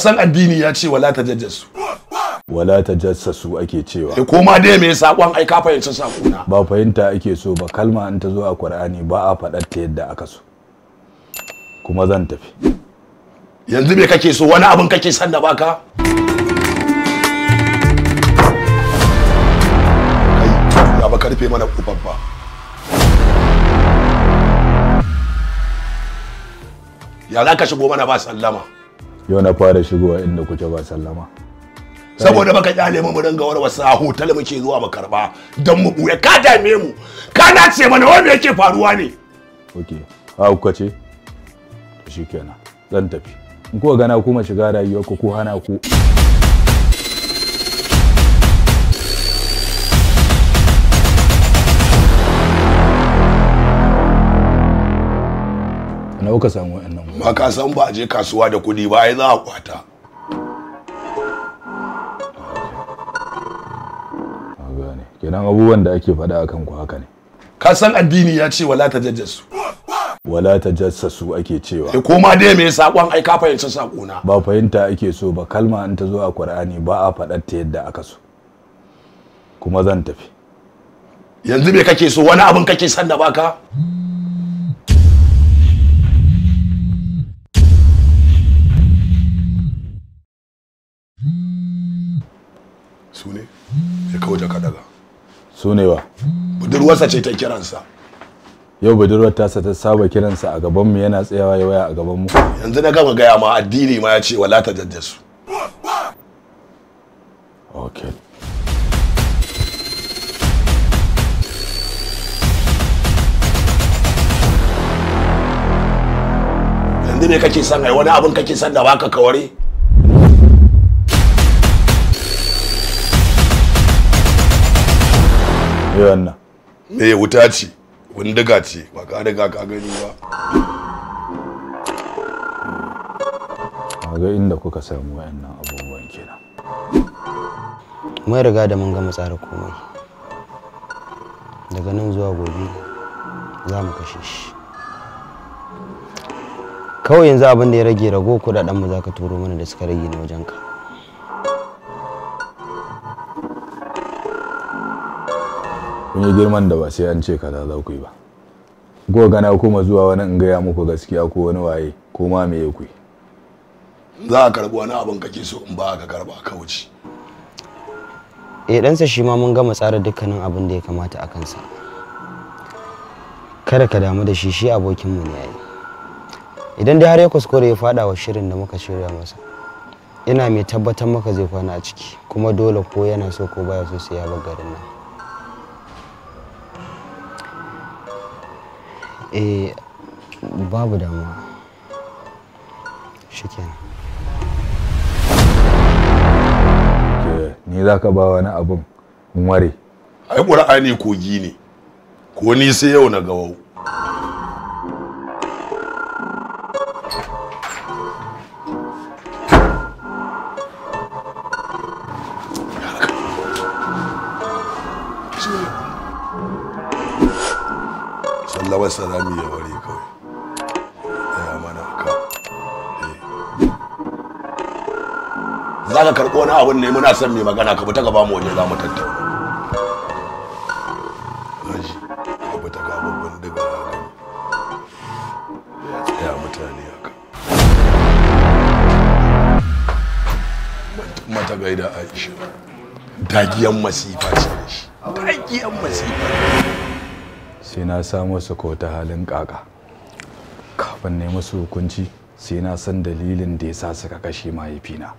san addini ya ce wala tajassasu. Wala tajassasu ake cewa. Ko ma dai me sakon ai ka fahimci sakona. Ba fahimta ake so ba, kalma in ta zo a Qur'ani ba a faɗar ta yadda aka so. Kuma zan tafi. Yanzu me kake so, wani abin kake san da baka? Kai ya ba karfe mana kofar ba. Ya za ka shigo mana ba sallama? Yau na fara shigowa inda kuke ba sallama. Saboda baka kyale mu dinga warwasa a hotel muke zuwa mu karba dan mu buya ka dame mu. Ka nace mana wanda yake faruwa ne. Okay. Kuka ce? Shikenan. Zan tafi. In kuka gana kuma shiga rayuwar ku ko hana ku. Na kuka samu wannan. Ba ka san ba a je kasuwa da kudi ba ai za a kwata. Kenan abubuwan da ake faɗa akan ku haka ne. Ka san addini ya ce wala tajassasu. Wala tajassasu ake cewa. Ko ma dai me sakon ai ka fahimci sakona. Ba fahimta ake so ba, kalma in ta zo a Qur'ani ba a faɗar ta yadda aka so. Kuma zan tafi. Yanzu me kake so, wani abin kake san da baka? Su ne? Ya kawo jaka daga. Su ne wa? Budurwarsa ce ta kiransa. Yau budurwar tasa ta saba kiransa a gaban mu, yana tsayawa ya waya a gaban mu. Yanzu na gama gaya ma addini ma ya ce wala tajassasu. Okay. Yanzu ne kake son ai wani abin kake son da baka kaware? Wannan. Me wuta ce, windiga ce, ba ka riga ka gani ba. Ga inda kuka samu wayannan abubuwan kenan. Mun riga da mun gama tsara komai. Daga nan zuwa gobe za mu kashe shi. Kawai yanzu abin da ya rage rago kudaden mu zaka turo mana da suka rage na wajenka. Kun yi girman da ba sai an ce kaza za ku yi ba. Ko gana kuma zuwa wani in gaya muku gaskiya ko wani waye ko ma me ku yi. Za ka karbi wani abin kake so in ba ka karba ka wuce. Ɗansa shi ma mun gama tsara dukkanin abin da ya kamata a kansa. Kada ka damu da shi, shi abokinmu ne yayi. Idan dai har ya kuskure ya fada wa shirin da muka shirya masa, ina mai tabbatar maka zai kwana a ciki, kuma dole ko yana so ko baya so sai ya bar garin nan. Babu damuwa. Shikenan. Ni za ka ba wani abin in ware. Ai Qur'ani kogi ne. Ko ni sai yau na gawau. Sallama salami ya ware kawai. Ya mana ka. Za ka karɓo wani abin ne, muna son mai magana, ka fita gaba mu waje za mu tattauna. Haji, ka fita ga babban daga gani. Ya tsaya mutane haka. Mata gaida Aisha. Dagiyan masifa ce da shi. Dagiyan masifa. Sai na samu su ko ta halin kaka. Kafin ne musu hukunci sai na san dalilin da ya sa suka kashe mahaifina.